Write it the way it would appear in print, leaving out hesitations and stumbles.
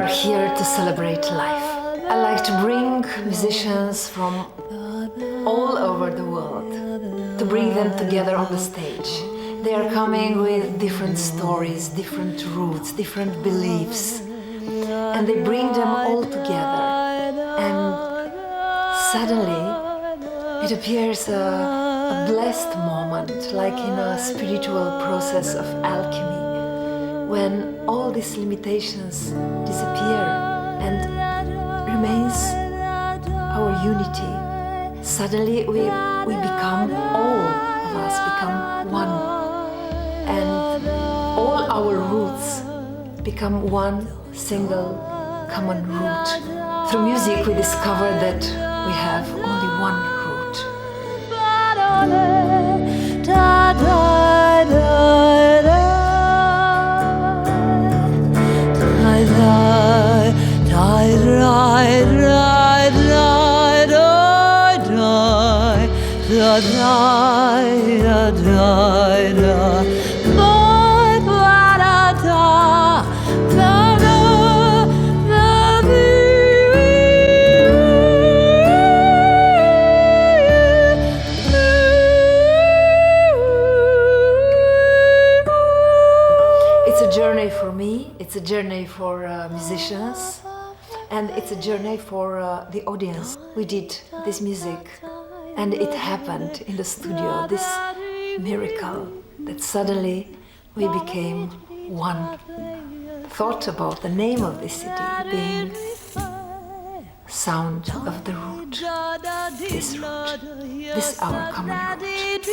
here to celebrate life. I like to bring musicians from all over the world, to bring them together on the stage. They are coming with different stories, different roots, different beliefs, and they bring them all together. And suddenly it appears a blessed moment, like in a spiritual process of alchemy, when all these limitations disappear and remains our unity. Suddenly we become, all of us become one, and all our roots become one single common root. Through music we discover that we have only one root. It's a journey for me, it's a journey for musicians, and it's a journey for the audience. We did this music and it happened in the studio, this miracle that suddenly we became one. Thought about the name of this city being sound of the root, this our common root.